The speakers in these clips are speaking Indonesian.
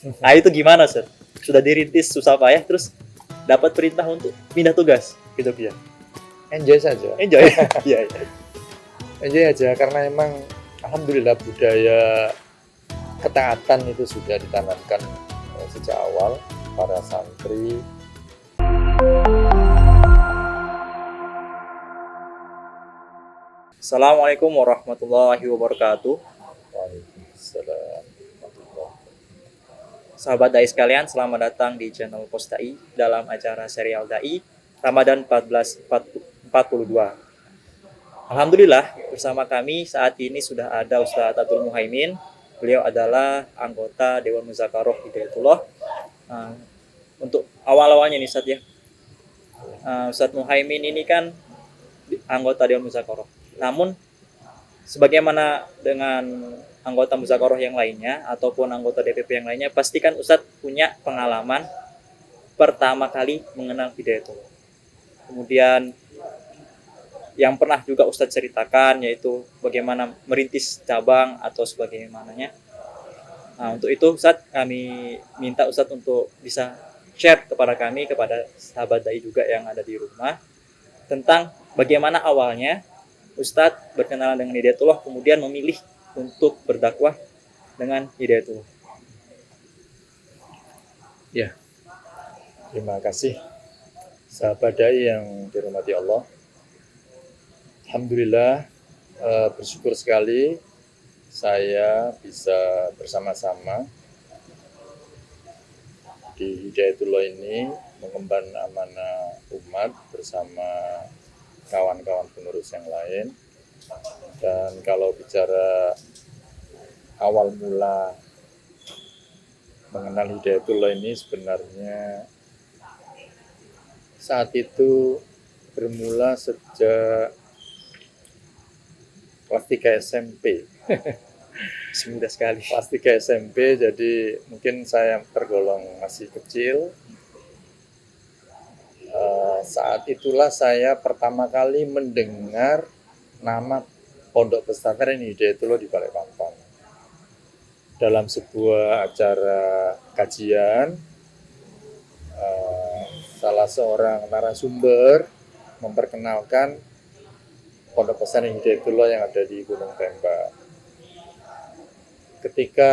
Nah itu gimana Sir? Sudah dirintis susah payah terus dapat perintah untuk pindah tugas gitu ya. Enjoy saja. Enjoy. Iya, iya. Enjoy aja karena emang alhamdulillah budaya ketaatan itu sudah ditanamkan sejak awal para santri. Assalamualaikum warahmatullahi wabarakatuh. Waalaikumsalam. Sahabat Dai sekalian, selamat datang di channel Pos Dai dalam acara serial Dai Ramadan 1442. Alhamdulillah, bersama kami saat ini sudah ada Ustadz Abdul Muhaimin. Beliau adalah anggota Dewan Muzakarah Hidayatullah. Untuk awal-awalnya nih Ustadz ya, Ustadz Muhaimin ini kan anggota Dewan Muzakarah. Namun, sebagaimana dengan anggota Muzakarah yang lainnya ataupun anggota DPP yang lainnya, pastikan Ustadz punya pengalaman pertama kali mengenal Hidayatullah. Kemudian yang pernah juga Ustadz ceritakan yaitu bagaimana merintis cabang atau sebagaimananya. Nah, untuk itu Ustadz kami minta Ustadz untuk bisa share kepada kami, kepada sahabat dai juga yang ada di rumah, tentang bagaimana awalnya Ustadz berkenalan dengan Hidayatullah kemudian memilih untuk berdakwah dengan Hidayatullah. Ya, terima kasih sahabat dai yang dirahmati Allah. Alhamdulillah, bersyukur sekali saya bisa bersama-sama di Hidayatullah ini mengemban amanah umat bersama kawan-kawan pengurus yang lain. Dan kalau bicara awal mula mengenal Hidayatullah ini sebenarnya saat itu bermula sejak kelas 3 SMP. Mudah sekali. Kelas 3 SMP, jadi mungkin saya tergolong masih kecil. Saat itulah saya pertama kali mendengar nama Pondok Pesantren Hidayatullah di Balikpapan. Dalam sebuah acara kajian, salah seorang narasumber memperkenalkan Pondok Pesantren Hidayatullah yang ada di Gunung Tembak. Ketika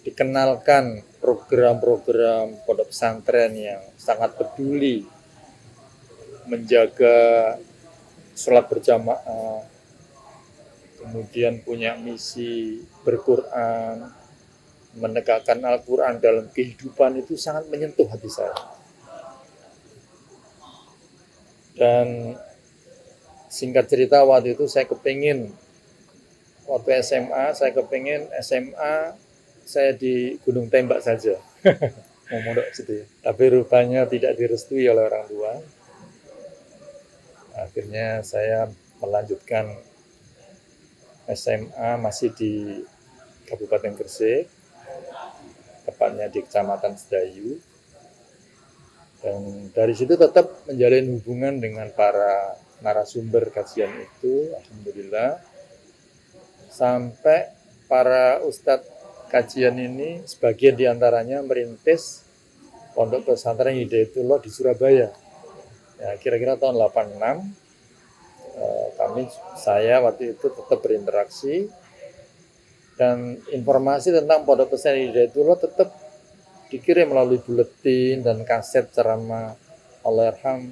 dikenalkan program-program pondok pesantren yang sangat peduli menjaga sholat berjamaah, kemudian punya misi berquran, menegakkan Al-Quran dalam kehidupan, itu sangat menyentuh hati saya. Dan singkat cerita, waktu itu saya kepingin, waktu SMA, saya kepingin SMA saya di Gunung Tembak saja. Mau mondok situ ya. Tapi rupanya tidak direstui oleh orang tua. Akhirnya saya melanjutkan SMA masih di Kabupaten Gresik, tepatnya di Kecamatan Sedayu. Dan dari situ tetap menjalin hubungan dengan para narasumber kajian itu, alhamdulillah. Sampai para ustadz kajian ini sebagian diantaranya merintis Pondok Pesantren Hidayatullah di Surabaya. Ya, kira-kira tahun 86, saya waktu itu tetap berinteraksi, dan informasi tentang Pondok Pesantren Hidayatullah tetap dikirim melalui buletin dan kaset ceramah Allahyarham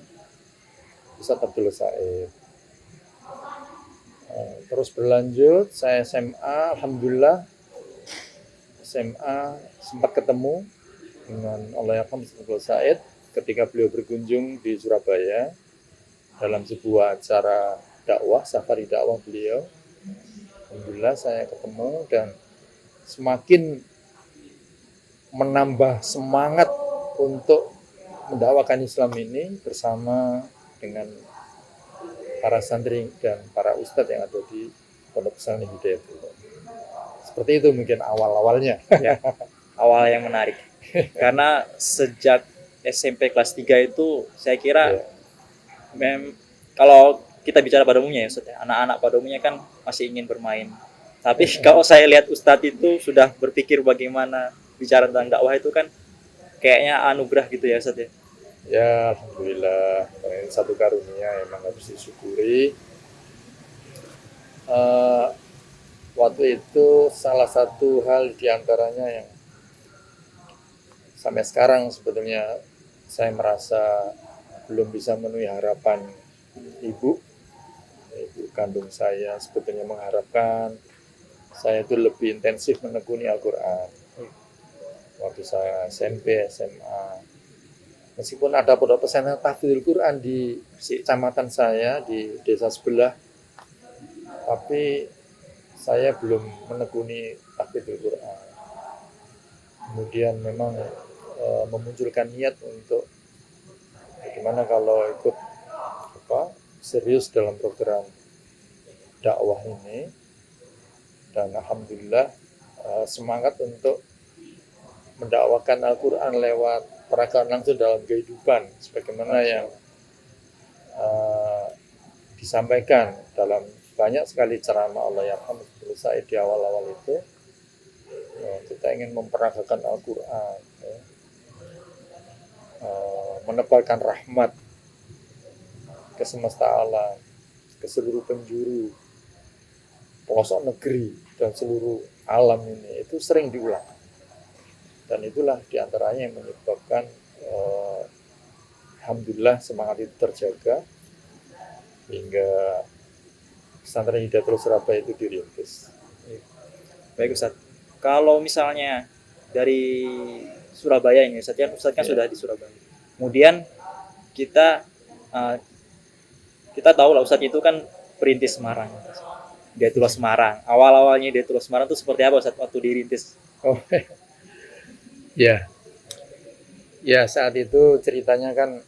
Ustadz Abdul Said. Terus berlanjut, saya SMA, alhamdulillah SMA sempat ketemu dengan Allahyarham Ustadz Abdul Said ketika beliau berkunjung di Surabaya dalam sebuah acara dakwah, safari dakwah beliau. Alhamdulillah saya ketemu dan semakin menambah semangat untuk mendakwakan Islam ini bersama dengan para santri dan para ustadz yang ada di Pondok Pesantren Hidayatullah. Seperti itu mungkin awal-awalnya. Ya, awal yang menarik. Karena sejak SMP kelas 3 itu saya kira kalau kita bicara pada umumnya ya Ustadz, anak-anak pada umumnya kan masih ingin bermain. Tapi kalau saya lihat Ustadz itu sudah berpikir bagaimana bicara tentang dakwah itu kan kayaknya anugerah gitu ya Ustaz ya. Ya, alhamdulillah, ini satu karunia yang memang harus disyukuri. Eh, Waktu itu salah satu hal diantaranya yang sampai sekarang sebetulnya saya merasa belum bisa memenuhi harapan ibu kandung saya. Sebetulnya mengharapkan saya itu lebih intensif menekuni Al-Quran waktu saya SMP, SMA. Meskipun ada pondok pesantren tahfidzul Quran di kecamatan saya, di desa sebelah, tapi saya belum menekuni tahfidzul Quran. Kemudian memang memunculkan niat untuk bagaimana kalau ikut serius dalam program dakwah ini, dan alhamdulillah semangat untuk mendakwakan Al-Quran lewat peragaan langsung dalam kehidupan sebagaimana yang disampaikan dalam banyak sekali ceramah Allahyarham Said di awal-awal itu. Kita ingin memperagakan Al-Quran, menebarkan rahmat ke semesta alam, ke seluruh penjuru pelosok negeri dan seluruh alam ini. Itu sering diulang, dan itulah diantaranya yang menyebabkan alhamdulillah semangat itu terjaga hingga pesantren Hidayatul Surabaya itu dirintis. Baik Ustaz. Kalau misalnya dari Surabaya ini Ustaz kan sudah di Surabaya. Kemudian kita tahu lah Ustaz itu kan perintis Semarang. Hidayatullah Semarang. Awal-awalnya Hidayatullah Semarang itu seperti apa Ustaz waktu dirintis? Oh, ya. Ya, saat itu ceritanya kan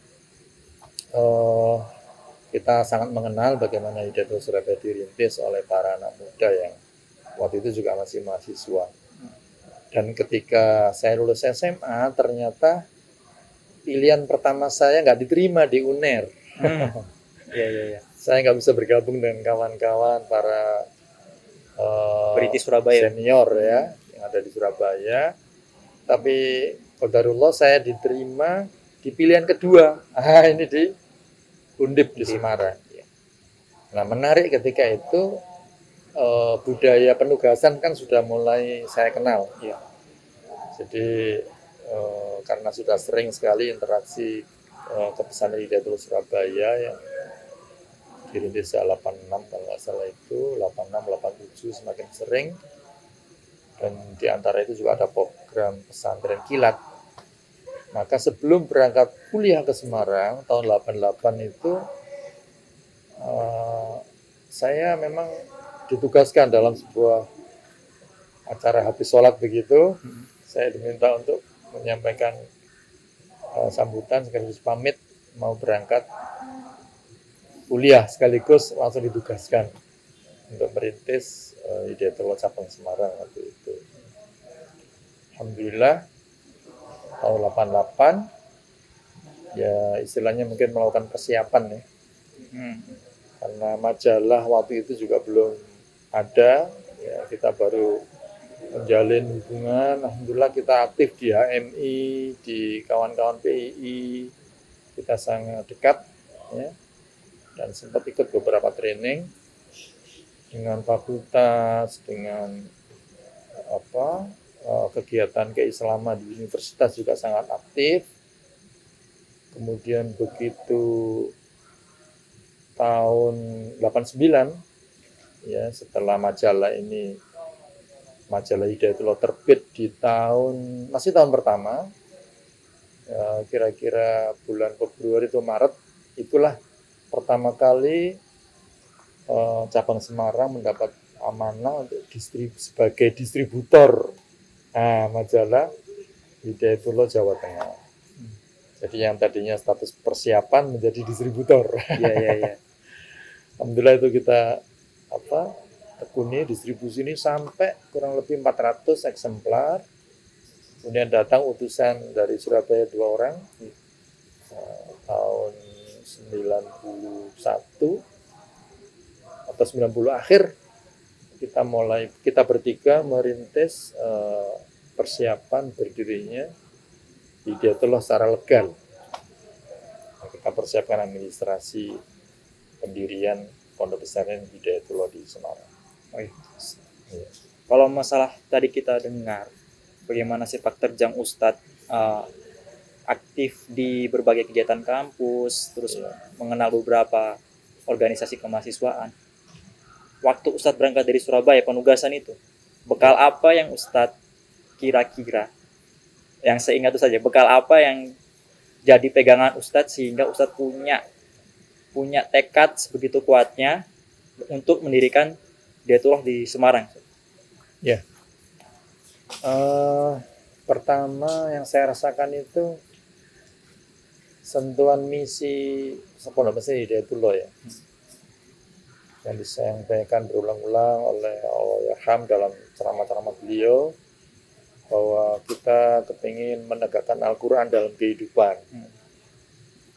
kita sangat mengenal bagaimana Hidayatul Surabaya dirintis oleh para anak muda yang waktu itu juga masih mahasiswa. Dan ketika saya lulus SMA, ternyata pilihan pertama saya nggak diterima di UNER. Iya. Saya nggak bisa bergabung dengan kawan-kawan para perintis Surabaya senior ya yang ada di Surabaya. Tapi qadarullah saya diterima di pilihan kedua. Ini di Undip di Semarang. Nah, menarik ketika itu budaya penugasan kan sudah mulai saya kenal. Ya. Jadi karena sudah sering sekali interaksi ke pesantren Hidayatul Surabaya yang dirintis 86 kalau nggak salah itu 86, 87 semakin sering, dan diantara itu juga ada program pesantren kilat. Maka sebelum berangkat kuliah ke Semarang tahun 88 itu saya memang ditugaskan dalam sebuah acara habis sholat begitu. Saya diminta untuk menyampaikan sambutan sekaligus pamit mau berangkat kuliah, sekaligus langsung ditugaskan untuk merintis Hidayatullah cabang Semarang waktu itu. Alhamdulillah tahun 88 ya istilahnya mungkin melakukan persiapan ya. Karena majalah waktu itu juga belum ada, ya kita baru menjalin hubungan. Alhamdulillah kita aktif di HMI, di kawan-kawan PII, kita sangat dekat ya, dan sempat ikut beberapa training dengan fakultas, dengan kegiatan keislaman di universitas juga sangat aktif. Kemudian begitu tahun 89 ya, setelah majalah Hidayatullah terbit di masih tahun pertama ya, kira-kira bulan Februari atau Maret, itulah pertama kali cabang Semarang mendapat amanah untuk sebagai distributor majalah Hidayatullah Jawa Tengah. Jadi yang tadinya status persiapan menjadi distributor. Iya. Alhamdulillah itu kita tekuni distribusi ini sampai kurang lebih 400 eksemplar. Kemudian datang utusan dari Surabaya 2 orang tahun 91 atau 90 akhir kita bertiga merintis persiapan berdirinya Hidayatullah secara legal. Nah, kita persiapkan administrasi pendirian pondok pesantren Hidayatullah di Semarang. Oh, iya. Iya. Kalau masalah tadi kita dengar bagaimana sepak terjang Ustadz aktif di berbagai kegiatan kampus, terus Iya. mengenal beberapa organisasi kemahasiswaan. Waktu Ustadz berangkat dari Surabaya penugasan itu, bekal apa yang Ustadz kira-kira, yang seingat itu saja, bekal apa yang jadi pegangan Ustadz sehingga Ustadz punya tekad sebegitu kuatnya untuk mendirikan Hidayatullah di Semarang? Ya. Pertama yang saya rasakan itu sentuhan misi pondok pesantren Hidayatullah ya. Yang disampaikan berulang-ulang oleh Allahyarham dalam ceramah-ceramah beliau, bahwa kita kepingin menegakkan Al-Quran dalam kehidupan.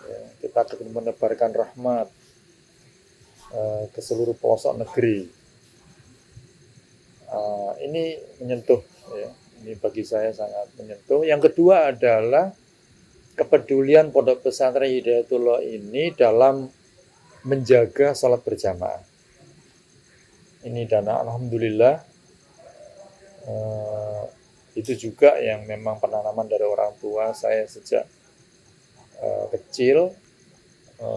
Ya, kita kepingin menebarkan rahmat ke seluruh pelosok negeri. Ini menyentuh, ya. Ini bagi saya sangat menyentuh. Yang kedua adalah kepedulian pondok pesantren Hidayatullah ini dalam menjaga sholat berjamaah. Ini dan alhamdulillah itu juga yang memang penanaman dari orang tua saya sejak kecil,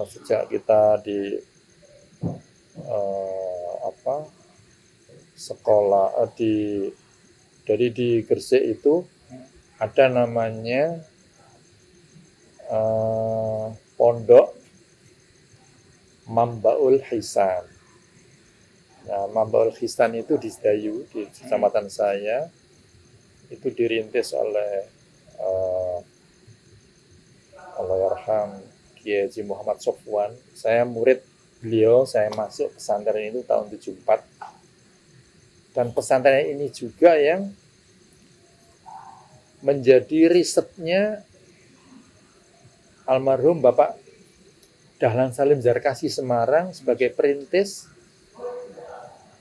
sejak kita di sekolah dari di Gresik itu ada namanya pondok Mambaul Hisan. Nah, Mambaul Hisan itu di Sedayu, di kecamatan saya, itu dirintis oleh Allahyarham Kiai Haji Muhammad Sofwan. Saya murid beliau, saya masuk pesantren itu tahun 74. Dan pesantren ini juga yang menjadi risetnya almarhum Bapak Dahlan Salim Zarkasi Semarang sebagai perintis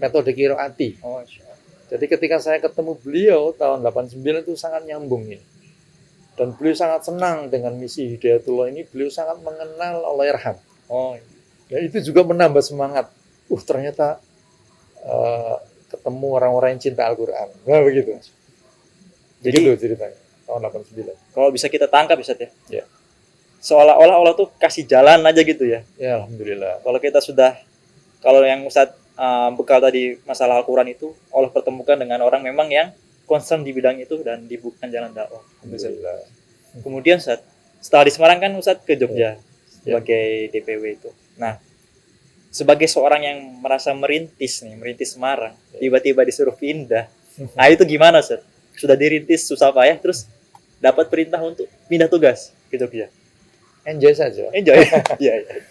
metode Qiroati. Oh, jadi ketika saya ketemu beliau tahun 89 itu sangat nyambung ini. Dan beliau sangat senang dengan misi Hidayatullah ini, beliau sangat mengenal Allahyarham. oh, Dan itu juga menambah semangat. Ternyata ketemu orang-orang yang cinta Al-Quran. Nah, begitu. Jadi begitu ceritanya, tahun 89. kalau bisa kita tangkap Ustadz ya. Ya. Seolah-olah Allah tuh kasih jalan aja gitu ya. Ya, alhamdulillah. Kalau yang Ustadz bekal tadi masalah Al-Quran itu, Allah pertemukan dengan orang memang yang concern di bidang itu dan dibukakan jalan dakwah. Alhamdulillah. Kemudian setelah di Semarang kan Ustadz ke Jogja sebagai DPW itu. Nah, sebagai seorang yang merasa merintis Semarang, tiba-tiba disuruh pindah. Nah, itu gimana, Ustadz? Sudah dirintis susah payah, terus dapat perintah untuk pindah tugas ke Jogja. Enjoy saja. Enjoy. Iya, iya.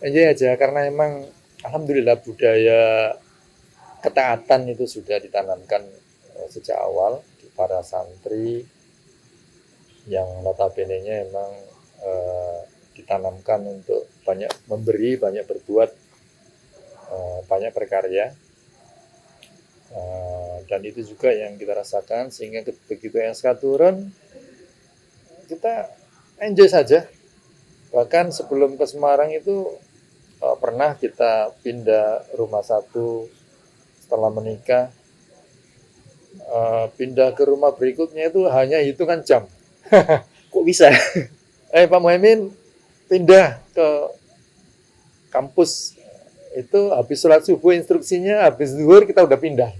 Enjoy aja, karena emang alhamdulillah budaya ketaatan itu sudah ditanamkan sejak awal di para santri, yang notabene-nya emang ditanamkan untuk banyak memberi, banyak berbuat, banyak berkarya, dan itu juga yang kita rasakan, sehingga begitu SK turun kita enjoy saja. Bahkan sebelum ke Semarang itu pernah kita pindah rumah satu setelah menikah, pindah ke rumah berikutnya itu hanya hitungan jam. Kok bisa? Pak Muhaimin pindah ke kampus itu habis sholat subuh, instruksinya habis zuhur kita udah pindah.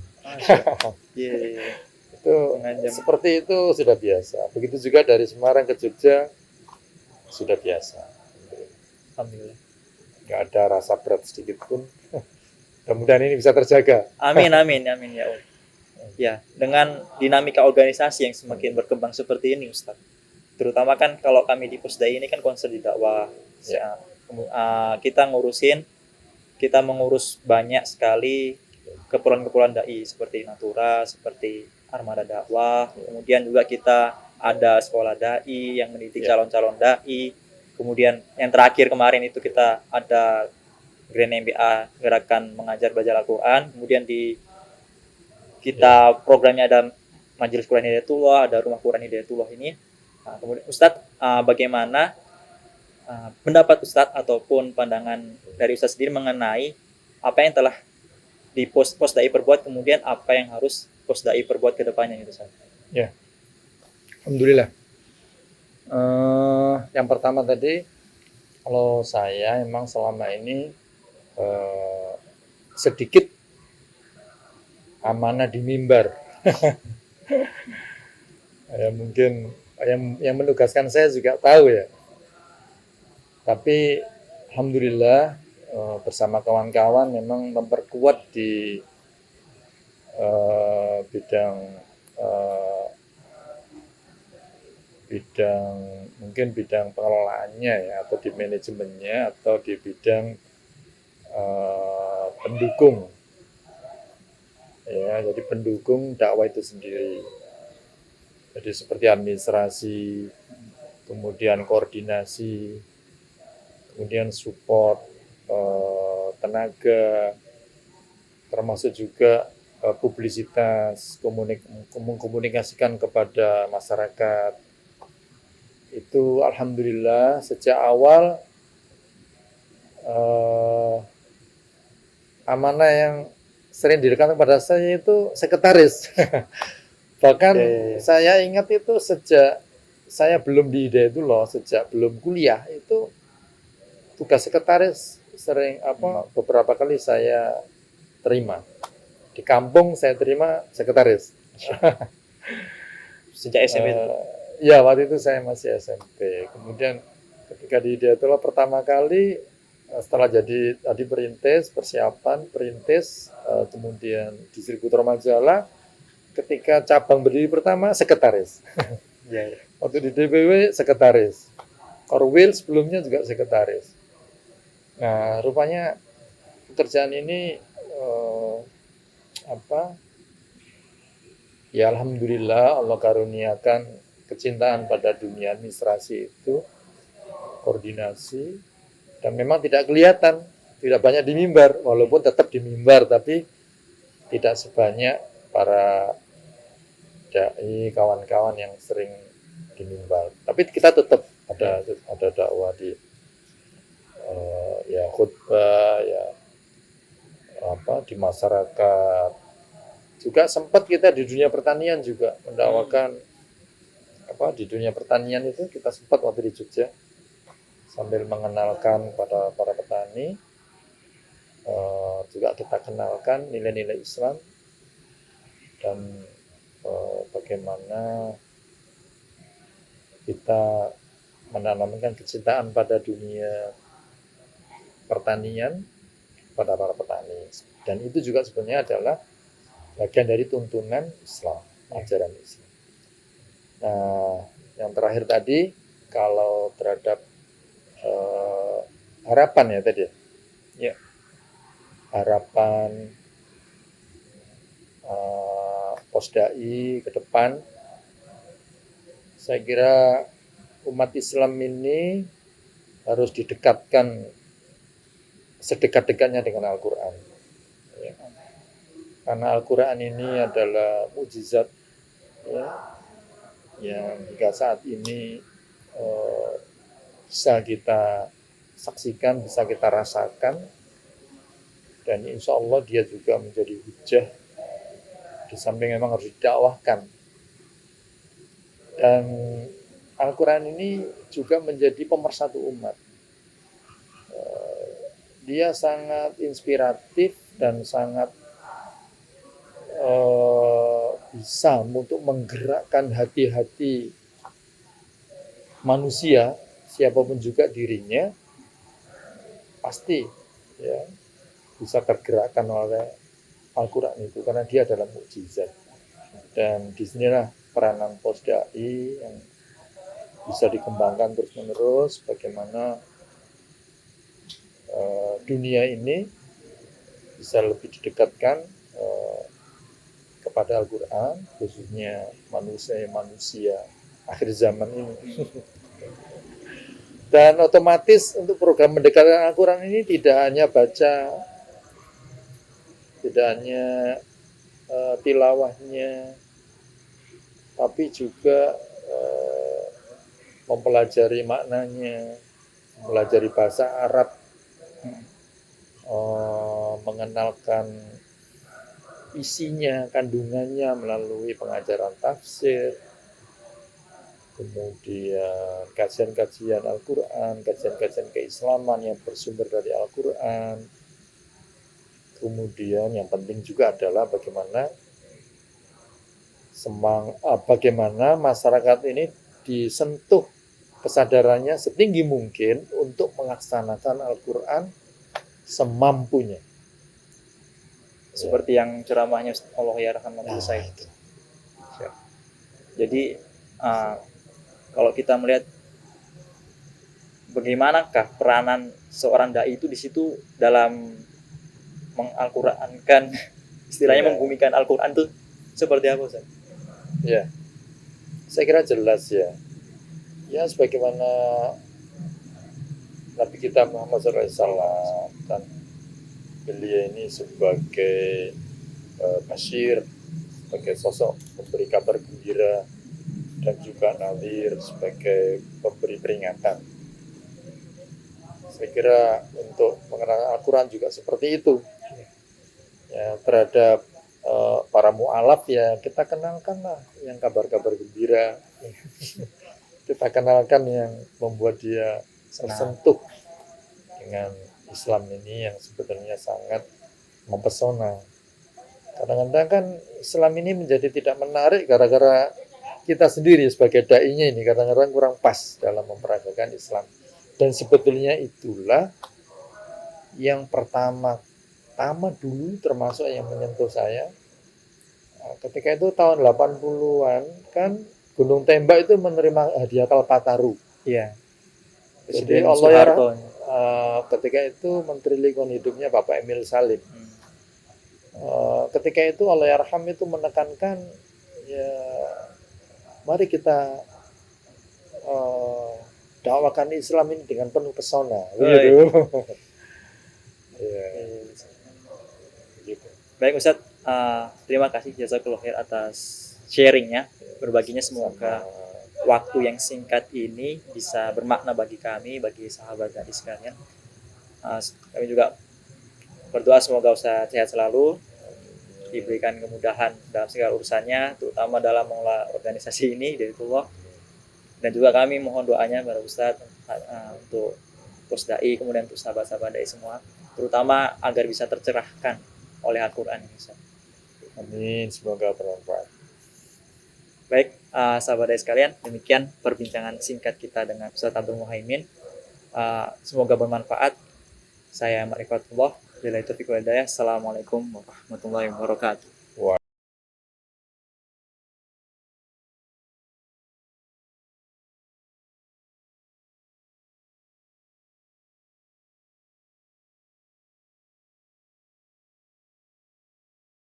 Iya. Itu seperti itu sudah biasa. Begitu juga dari Semarang ke Jogja sudah biasa. Alhamdulillah. Nggak ada rasa berat sedikit pun. Mudah-mudahan ini bisa terjaga. Amin ya Allah. Ya, dengan dinamika organisasi yang semakin berkembang seperti ini, Ustadz. Terutama kan kalau kami di Pusdai ini kan concern di dakwah. Ya. Kita mengurus banyak sekali keperluan dai seperti Natura, seperti Armada Dakwah. Kemudian juga kita ada sekolah dai yang mendidik calon-calon dai. Kemudian yang terakhir kemarin itu kita ada Grand MBA, gerakan mengajar belajar Al-Quran. Kemudian programnya ada Majelis Quran Hidayatullah, ada Rumah Quran Hidayatullah ini. Kemudian Ustadz, bagaimana pendapat Ustadz ataupun pandangan dari Ustadz sendiri mengenai apa yang telah di Posdai perbuat, kemudian apa yang harus Posdai perbuat ke depannya itu Ustadz? Ya, alhamdulillah. Yang pertama tadi, kalau saya emang selama ini sedikit amanah di mimbar. Ya, mungkin yang menugaskan saya juga tahu ya. Tapi alhamdulillah bersama kawan-kawan memang memperkuat di bidang pengelolaannya ya, atau di manajemennya, atau di bidang pendukung ya, jadi pendukung dakwah itu sendiri. Jadi seperti administrasi, kemudian koordinasi, kemudian support tenaga, termasuk juga publisitas, mengkomunikasikan kepada masyarakat. Itu alhamdulillah sejak awal amanah yang sering diberikan kepada saya itu sekretaris. Bahkan saya ingat itu sejak saya belum di Hidayatullah, sejak belum kuliah itu tugas sekretaris sering beberapa kali saya terima. Di kampung saya terima sekretaris. Sejak SMP itu? Ya, waktu itu saya masih SMP. Kemudian ketika di Hidayatullah pertama kali, setelah jadi tadi persiapan perintis, kemudian distributor majalah, ketika cabang berdiri pertama sekretaris. Waktu di DPW sekretaris. Korwil sebelumnya juga sekretaris. Nah, rupanya pekerjaan ini ya alhamdulillah Allah karuniakan kecintaan pada dunia administrasi itu, koordinasi, dan memang tidak kelihatan, tidak banyak di mimbar, walaupun tetap di mimbar, tapi tidak sebanyak para dai, kawan-kawan yang sering di mimbar. Tapi kita tetap ada dakwah di ya khutbah, ya di masyarakat. Juga sempat kita di dunia pertanian juga mendakwakan di dunia pertanian itu kita sempat waktu di Jogja sambil mengenalkan pada para petani, juga kita kenalkan nilai-nilai Islam dan bagaimana kita menanamkan kecintaan pada dunia pertanian pada para petani, dan itu juga sebenarnya adalah bagian dari tuntunan Islam, ajaran Islam. Nah, yang terakhir tadi, kalau terhadap harapan ya tadi ya, harapan Posdai ke depan, saya kira umat Islam ini harus didekatkan sedekat-dekatnya dengan Al-Quran ya. Karena Al-Quran ini adalah mukjizat ya, yang hingga saat ini bisa kita saksikan, bisa kita rasakan, dan insya Allah dia juga menjadi hujah, di samping memang harus didakwahkan. Dan Al-Quran ini juga menjadi pemersatu umat. Dia sangat inspiratif dan sangat bisa untuk menggerakkan hati-hati manusia, siapapun juga dirinya, pasti ya bisa tergerakkan oleh Al-Quran itu, karena dia adalah mukjizat. Dan disinilah peranan Posdai yang bisa dikembangkan terus-menerus, bagaimana dunia ini bisa lebih didekatkan kepada Al-Quran, khususnya manusia akhir zaman ini. Dan otomatis untuk program mendekatkan Al-Quran ini tidak hanya baca, tidak hanya tilawahnya, tapi juga mempelajari maknanya, mempelajari bahasa Arab, mengenalkan isinya, kandungannya melalui pengajaran tafsir, kemudian kajian-kajian Al-Quran, kajian-kajian keislaman yang bersumber dari Al-Quran. Kemudian yang penting juga adalah bagaimana masyarakat ini disentuh kesadarannya setinggi mungkin untuk melaksanakan Al-Quran semampunya. Seperti yang ceramahnya Allah ya rahmatullah saya. Itu. Jadi kalau kita melihat bagaimanakah peranan seorang dai itu di situ dalam mengal-Qurankan, istilahnya membumikan Al-Quran itu seperti apa, Ustaz? Ya, saya kira jelas ya. Ya, sebagaimana Nabi kita Muhammad SAW, kan beliau ini sebagai basyir, sebagai sosok pemberi kabar gembira, dan juga nadhir sebagai pemberi peringatan. Saya kira untuk mengenal Al-Quran juga seperti itu. Ya, terhadap para mu'alaf ya kita kenalkanlah yang kabar-kabar gembira. Kita kenalkan yang membuat dia tersentuh dengan Islam ini yang sebetulnya sangat mempesona. Kadang-kadang kan Islam ini menjadi tidak menarik gara-gara kita sendiri sebagai dai-nya ini kadang-kadang kurang pas dalam memperagakan Islam. Dan sebetulnya itulah yang pertama dulu termasuk yang menyentuh saya. Ketika itu tahun 80-an kan Gunung Tembak itu menerima hadiah Kalpataru. Iya. Jadi Presiden Allah ya, Soeharto. ketika itu Menteri Lingkungan Hidupnya Bapak Emil Salim. Ketika itu Allah Yarham itu menekankan ya mari kita dakwakan Islam ini dengan penuh pesona. Begitu. Ya. Gitu. Baik Ustadz, terima kasih jazakallahu khair atas sharingnya, berbaginya. Semoga waktu yang singkat ini bisa bermakna bagi kami, bagi sahabat dai sekalian. Kami juga berdoa semoga Ustadz sehat selalu, diberikan kemudahan dalam segala urusannya, terutama dalam mengelola organisasi ini dari Allah. Dan juga kami mohon doanya kepada Ustadz untuk Posdai, kemudian untuk sahabat-sahabat dai semua, terutama agar bisa tercerahkan oleh Al-Quran ini. Amin, semoga bermanfaat. Baik, sahabat dai sekalian, demikian perbincangan singkat kita dengan Ustadz Abdul Muhaimin. Semoga bermanfaat. Saya Ma'rifatullah, billahi taufiq wal hidayah. Assalamualaikum warahmatullahi wabarakatuh.